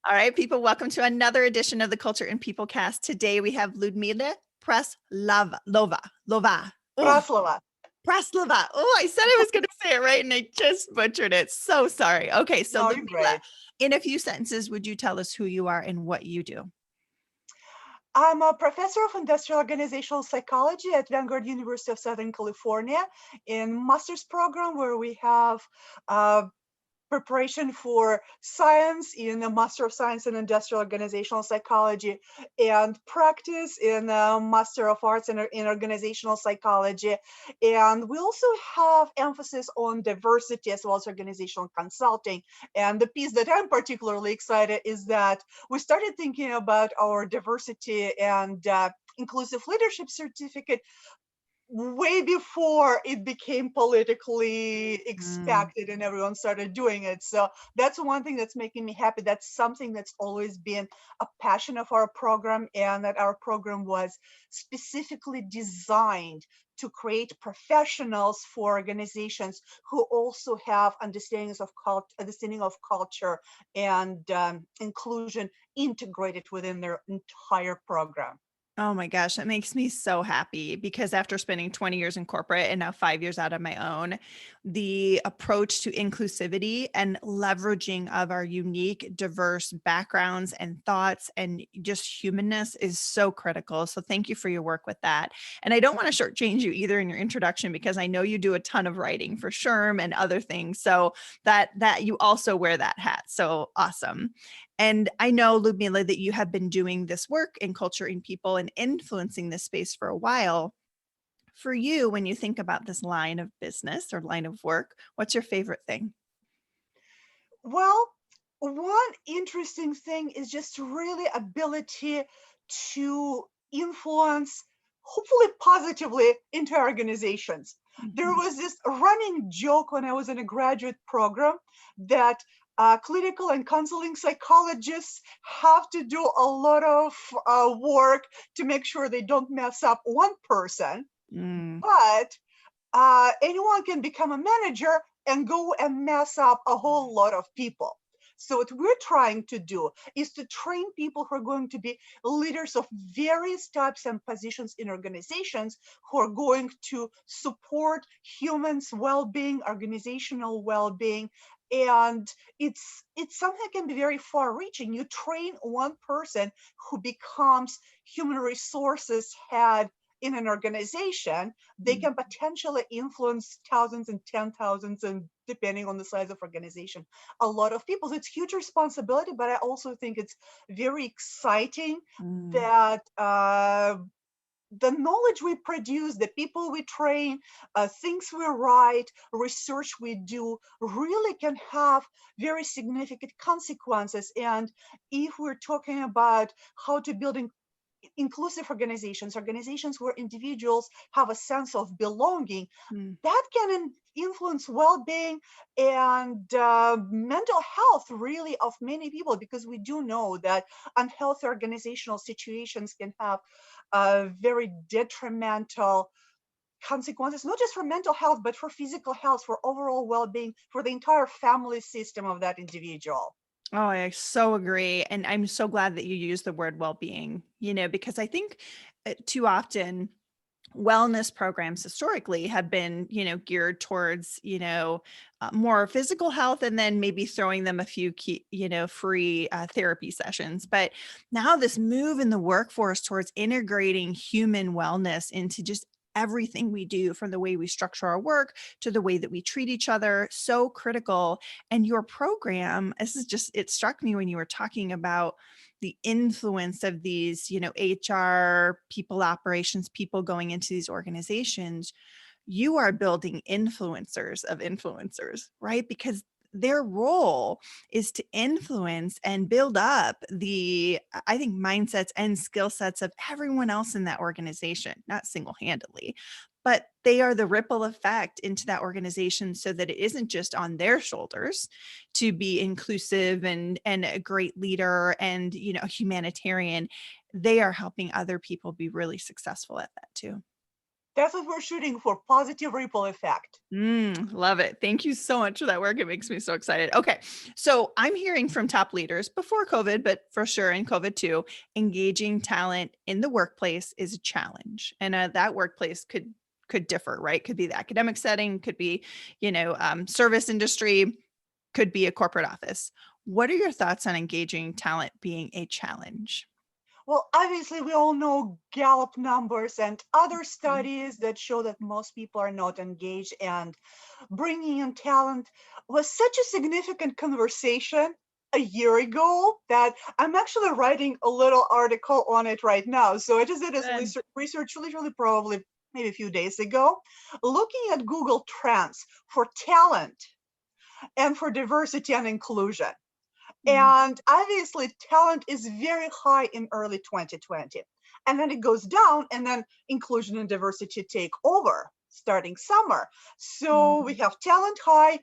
All right, people, welcome to another edition of the Culture and People Cast. Today we have Ludmila Lova. Oh, Praslava. Praslova. Oh, I said I was going to say it right and I just butchered it. So sorry. Okay, so No, you're Ludmila, great. in a few sentences, would you tell us who you are and what you do? I'm a professor of industrial organizational psychology at Vanguard University of Southern California in master's program where we have uh, preparation for science in a Master of Science in Industrial Organizational Psychology and practice in a Master of Arts in Organizational Psychology. And we also have emphasis on diversity as well as organizational consulting. And the piece that I'm particularly excited is that we started thinking about our diversity and inclusive leadership certificate way before it became politically Mm. expected and everyone started doing it. So that's one thing that's making me happy. That's something that's always been a passion of our program, and that our program was specifically designed to create professionals for organizations who also have understanding of culture and inclusion integrated within their entire program. Oh my gosh, that makes me so happy because after spending 20 years in corporate and now 5 years out on my own, the approach to inclusivity and leveraging of our unique, diverse backgrounds and thoughts and just humanness is so critical. So thank you for your work with that. And I don't want to shortchange you either in your introduction because I know you do a ton of writing for SHRM and other things. So that you also wear that hat. So awesome. And I know, Ludmila, that you have been doing this work in culture and people and influencing this space for a while. For you, when you think about this line of business or line of work, what's your favorite thing? Well, one interesting thing is just really ability to influence, hopefully positively, into organizations. There Mhm. was this running joke when I was in a graduate program that clinical and counseling psychologists have to do a lot of work to make sure they don't mess up one person, Mm. but anyone can become a manager and go and mess up a whole lot of people. So what we're trying to do is to train people who are going to be leaders of various types and positions in organizations who are going to support humans' well-being, organizational well-being. And it's something that can be very far-reaching. You train one person who becomes human resources head in an organization, they Mm. can potentially influence thousands and 10,000s, and depending on the size of organization, a lot of people. So it's huge responsibility, but I also think it's very exciting Mm. that the knowledge we produce, the people we train, things we write, research we do really can have very significant consequences. And if we're talking about how to build inclusive organizations where individuals have a sense of belonging, Mm. that can influence well-being and mental health really of many people, because we do know that unhealthy organizational situations can have very detrimental consequences, not just for mental health, but for physical health, for overall well-being, for the entire family system of that individual. Oh, I so agree. And I'm so glad that you use the word well-being, because I think too often wellness programs historically have been, geared towards, more physical health and then maybe throwing them a few key, free therapy sessions. But now this move in the workforce towards integrating human wellness into just everything we do, from the way we structure our work to the way that we treat each other, so critical. And your program, it struck me when you were talking about the influence of these, HR, people operations, people going into these organizations. You are building influencers of influencers, right? Because their role is to influence and build up the, I think, mindsets and skill sets of everyone else in that organization, not single-handedly, but they are the ripple effect into that organization so that it isn't just on their shoulders to be inclusive and a great leader and, a humanitarian. They are helping other people be really successful at that too. That's what we're shooting for, positive ripple effect. Love it. Thank you so much for that work. It makes me so excited. Okay. So I'm hearing from top leaders before COVID, but for sure in COVID too, engaging talent in the workplace is a challenge. And that workplace could differ, right? Could be the academic setting, could be, service industry, could be a corporate office. What are your thoughts on engaging talent being a challenge? Well, obviously, we all know Gallup numbers and other Mhm. studies that show that most people are not engaged, and bringing in talent was such a significant conversation a year ago that I'm actually writing a little article on it right now. So I just did this Good. research literally probably maybe a few days ago, looking at Google Trends for talent and for diversity and inclusion. Mhm. And obviously, talent is very high in early 2020. And then it goes down, and then inclusion and diversity take over starting summer. So we Mhm. have talent high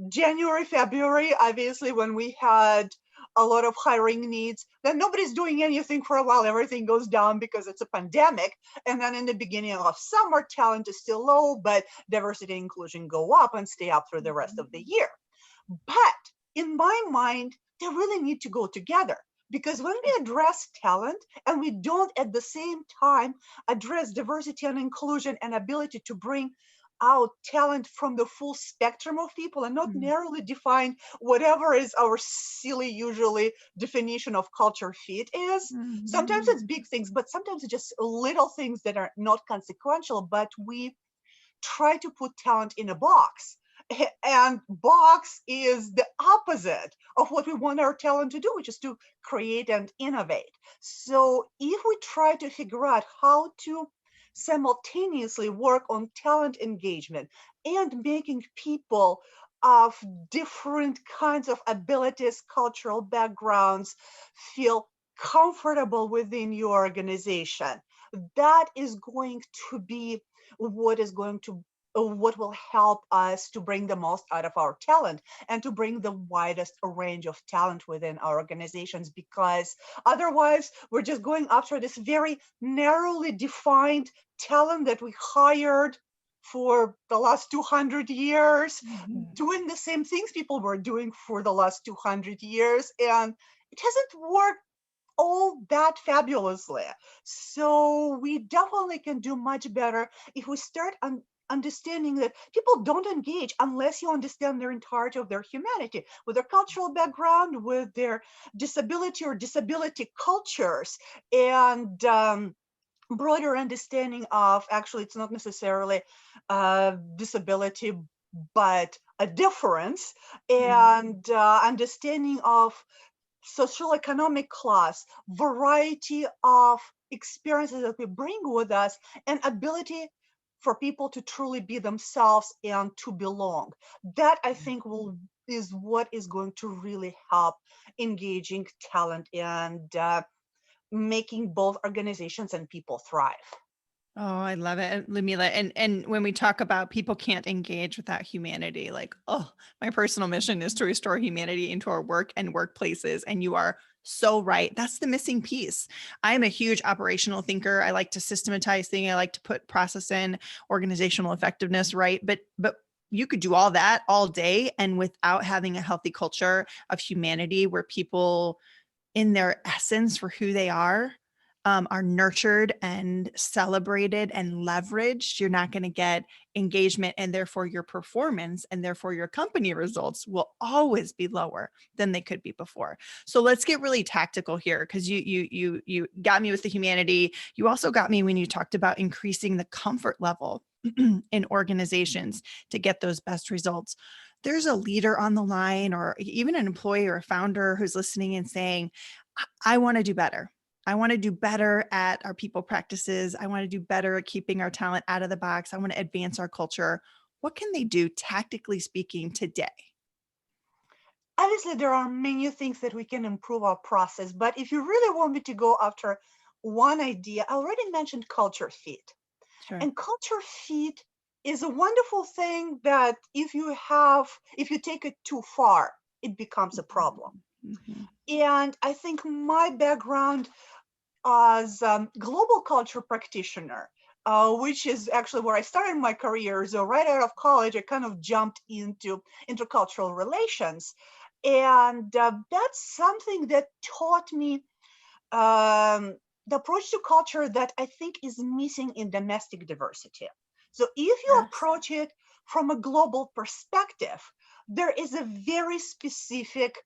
January, February, obviously, when we had a lot of hiring needs. Then nobody's doing anything for a while. Everything goes down because it's a pandemic. And then in the beginning of summer, talent is still low, but diversity and inclusion go up and stay up through the rest of the year. But in my mind, they really need to go together, because when we address talent and we don't at the same time address diversity and inclusion and ability to bring out talent from the full spectrum of people and not Mhm. narrowly define whatever is our silly usually definition of culture fit is. Sometimes Mhm. it's big things, but sometimes it's just little things that are not consequential, but we try to put talent in a box. And box is the opposite of what we want our talent to do, which is to create and innovate. So if we try to figure out how to simultaneously work on talent engagement and making people of different kinds of abilities, cultural backgrounds feel comfortable within your organization, that is going to be what is going to what will help us to bring the most out of our talent and to bring the widest range of talent within our organizations, because otherwise we're just going after this very narrowly defined talent that we hired for the last 200 years, Mhm. doing the same things people were doing for the last 200 years, and it hasn't worked all that fabulously. So we definitely can do much better if we start understanding that people don't engage unless you understand their entirety of their humanity, with their cultural background, with their disability or disability cultures, and broader understanding of, actually, it's not necessarily disability, but a difference, Mhm. and understanding of social economic class, variety of experiences that we bring with us, and ability for people to truly be themselves and to belong. That, I think, will is what is going to really help engaging talent and making both organizations and people thrive. Oh, I love it, and Lumila. And when we talk about people can't engage without humanity, like, oh, my personal mission is to restore humanity into our work and workplaces. And you are so right. That's the missing piece. I'm a huge operational thinker. I like to systematize things. I like to put process in, organizational effectiveness, right? But you could do all that all day and without having a healthy culture of humanity where people in their essence for who they are nurtured and celebrated and leveraged, you're not going to get engagement, and therefore your performance and therefore your company results will always be lower than they could be before. So let's get really tactical here, because you got me with the humanity. You also got me when you talked about increasing the comfort level in organizations to get those best results. There's a leader on the line, or even an employee or a founder who's listening and saying, I want to do better. I want to do better at our people practices. I want to do better at keeping our talent out of the box. I want to advance our culture. What can they do, tactically speaking, today? Obviously, there are many things that we can improve our process, but if you really want me to go after one idea, I already mentioned culture fit. Sure. And culture fit is a wonderful thing that if you take it too far, it becomes a problem. Mhm. And I think my background as global culture practitioner which is actually where I started my career. So right out of college, I kind of jumped into intercultural relations. And that's something that taught me the approach to culture that I think is missing in domestic diversity. So if you Yes. approach it from a global perspective, there is a very specific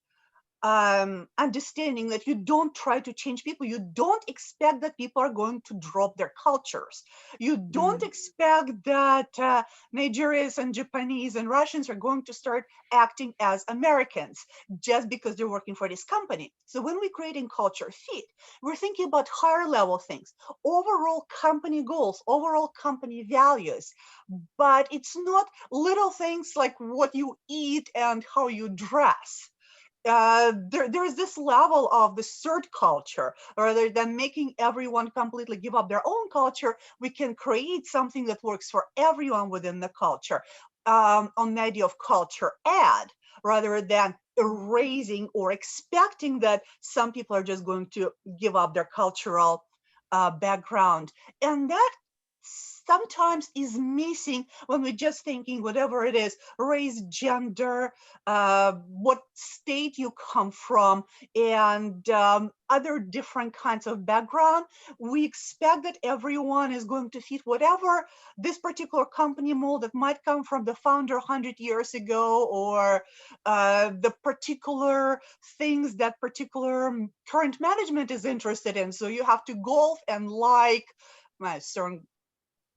understanding that you don't try to change people. You don't expect that people are going to drop their cultures. You don't Mm, expect that Nigerians and Japanese and Russians are going to start acting as Americans just because they're working for this company. So when we're creating culture fit, we're thinking about higher level things, overall company goals, overall company values. But it's not little things like what you eat and how you dress. There's this level of the third culture. Rather than making everyone completely give up their own culture, we can create something that works for everyone within the culture, on the idea of culture add, rather than erasing or expecting that some people are just going to give up their cultural background. And that sometimes is missing when we're just thinking whatever it is, race, gender, what state you come from, and other different kinds of background. We expect that everyone is going to fit whatever this particular company mold that might come from the founder 100 years ago, or the particular things that particular current management is interested in. So you have to golf and like certain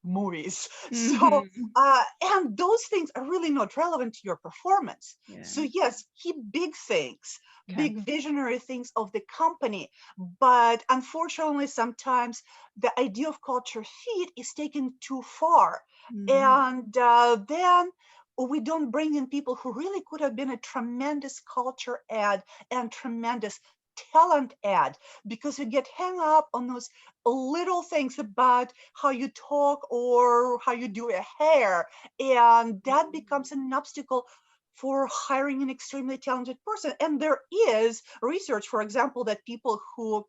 movies. So, mhm. and those things are really not relevant to your performance. So, Yeah. yes, keep big things, Okay. big visionary things of the company. But unfortunately, sometimes the idea of culture fit is taken too far. Mm, And then we don't bring in people who really could have been a tremendous culture add and tremendous talent add, because we get hung up on those little things about how you talk or how you do your hair. And that becomes an obstacle for hiring an extremely talented person. And there is research, for example, that people who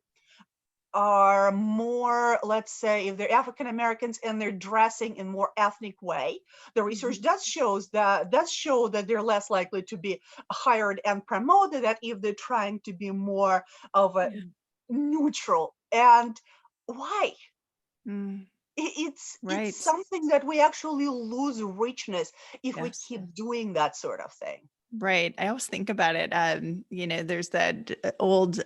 are more, let's say, if they're African Americans and they're dressing in more ethnic way, the research mhm. does show that they're less likely to be hired and promoted than if they're trying to be more of a Yeah. neutral. And why? Mm, It's right. something that we actually lose richness if we Yes. keep doing that sort of thing. Right. I always think about it. There's that old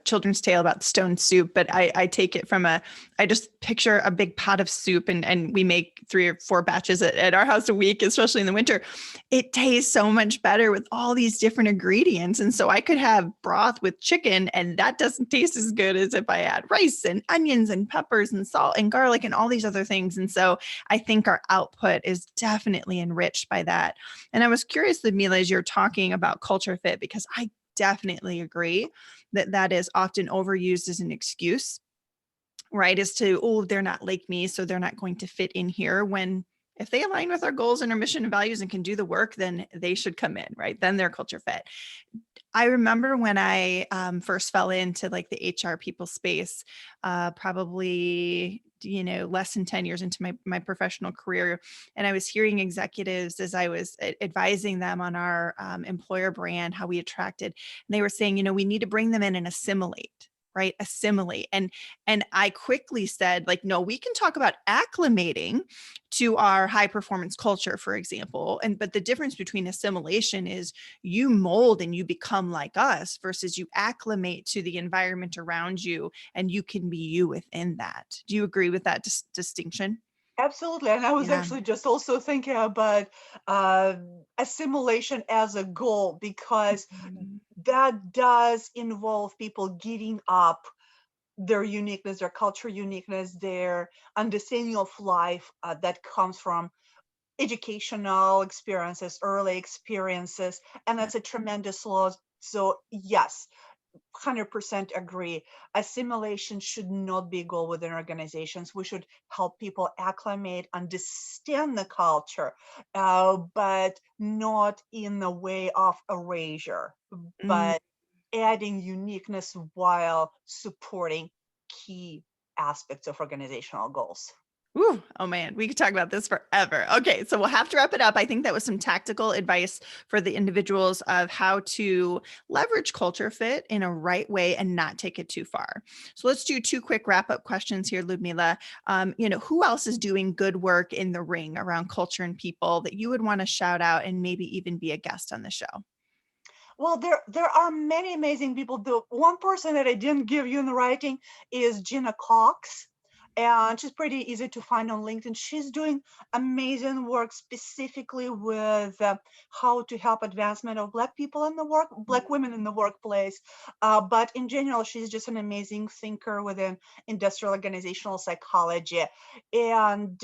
children's tale about stone soup, but I take it from I just picture a big pot of soup and we make 3 or 4 batches at our house a week, especially in the winter. It tastes so much better with all these different ingredients. And so I could have broth with chicken and that doesn't taste as good as if I add rice and onions and peppers and salt and garlic and all these other things. And so I think our output is definitely enriched by that. And I was curious, Mila, as you're talking about culture fit, because I definitely agree that that is often overused as an excuse, right? As to, oh, they're not like me, so they're not going to fit in here. When if they align with our goals and our mission and values and can do the work, then they should come in, right? Then they're culture fit. I remember when I first fell into like the HR people space, probably less than 10 years into my professional career, and I was hearing executives as I was advising them on our employer brand, how we attracted, and they were saying, we need to bring them in and assimilate. Right, assimilate, and I quickly said, like, no, we can talk about acclimating to our high performance culture, for example, and but the difference between assimilation is you mold and you become like us versus you acclimate to the environment around you and you can be you within that. Do you agree with that distinction? Absolutely. And I was Yeah. actually just also thinking about uh, assimilation as a goal, because Mhm. that does involve people giving up their uniqueness, their culture uniqueness, their understanding of life that comes from educational experiences, early experiences, and Yeah. that's a tremendous loss. So yes, 100% agree. Assimilation should not be a goal within organizations. We should help people acclimate, understand the culture, but not in the way of erasure, Mm. but adding uniqueness while supporting key aspects of organizational goals. Ooh, oh man, we could talk about this forever. Okay, so we'll have to wrap it up. I think that was some tactical advice for the individuals of how to leverage culture fit in a right way and not take it too far. So let's do two quick wrap up questions here, Ludmila. Who else is doing good work in the ring around culture and people that you would want to shout out and maybe even be a guest on the show? Well, there are many amazing people. The one person that I didn't give you in the writing is Gina Cox, and she's pretty easy to find on LinkedIn. She's doing amazing work specifically with how to help advancement of Black people in the work, Black women in the workplace. But in general, she's just an amazing thinker within industrial organizational psychology, and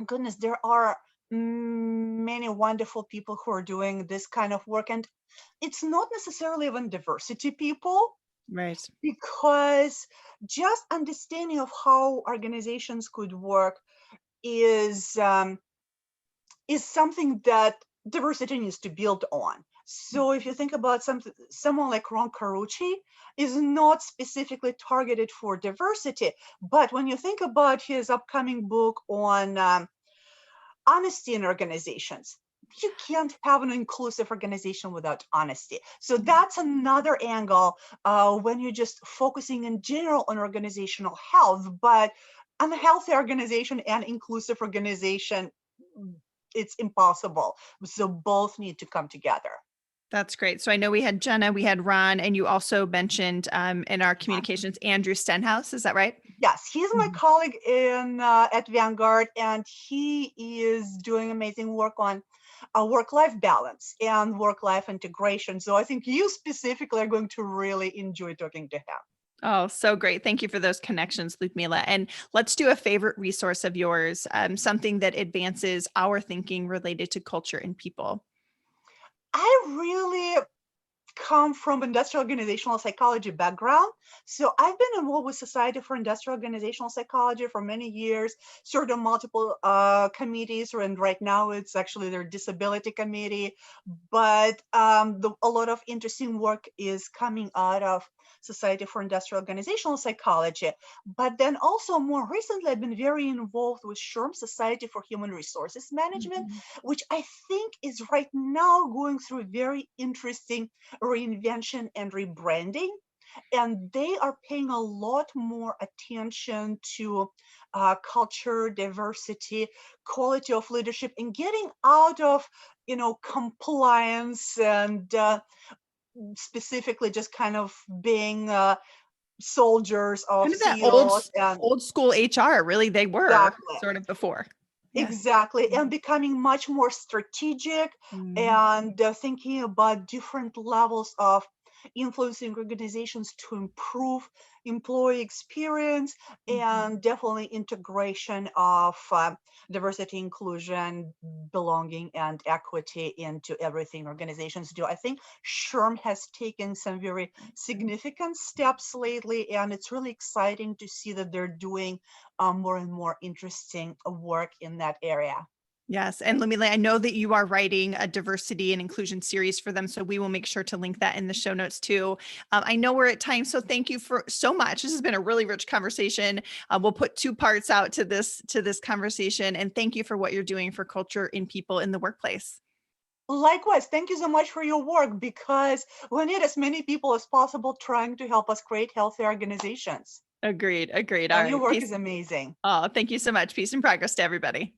goodness, there are many wonderful people who are doing this kind of work. And it's not necessarily even diversity people, Right. because just understanding of how organizations could work is something that diversity needs to build on. So if you think about someone like Ron Carucci is not specifically targeted for diversity, but when you think about his upcoming book on honesty in organizations, you can't have an inclusive organization without honesty. So that's another angle when you're just focusing in general on organizational health, but unhealthy organization and inclusive organization, it's impossible. So both need to come together. That's great. So I know we had Jenna, we had Ron, and you also mentioned in our Yeah. communications, Andrew Stenhouse. Is that right? Yes, he's my Mhm. colleague in at Vanguard, and he is doing amazing work on work-life balance and work-life integration. So I think you specifically are going to really enjoy talking to him. Oh, so great. Thank you for those connections, Ludmila. And let's do a favorite resource of yours, something that advances our thinking related to culture and people. I really come from industrial organizational psychology background. So I've been involved with Society for Industrial Organizational Psychology for many years, served on multiple committees, and right now it's actually their disability committee. But a lot of interesting work is coming out of Society for Industrial Organizational Psychology. But then also more recently, I've been very involved with SHRM, Society for Human Resources Management, Mhm. which I think is right now going through a very interesting reinvention and rebranding. And they are paying a lot more attention to culture, diversity, quality of leadership, and getting out of, compliance and specifically just kind of being soldiers of Kind of that CEOs and old school HR, really, they were exactly. sort of before. Yeah. Exactly, and becoming much more strategic Mhm. and thinking about different levels of influencing organizations to improve employee experience Mhm. and definitely integration of diversity, inclusion, belonging, and equity into everything organizations do. I think SHRM has taken some very significant steps lately, and it's really exciting to see that they're doing more and more interesting work in that area. Yes. And Lumile, I know that you are writing a diversity and inclusion series for them. So we will make sure to link that in the show notes too. I know we're at time. So thank you for so much. This has been a really rich conversation. We'll put two parts out to this conversation. And thank you for what you're doing for culture in people in the workplace. Likewise, thank you so much for your work, because we need as many people as possible trying to help us create healthy organizations. Agreed. Agreed. All And your right. work Peace. is amazing. Oh, thank you so much. Peace and progress to everybody.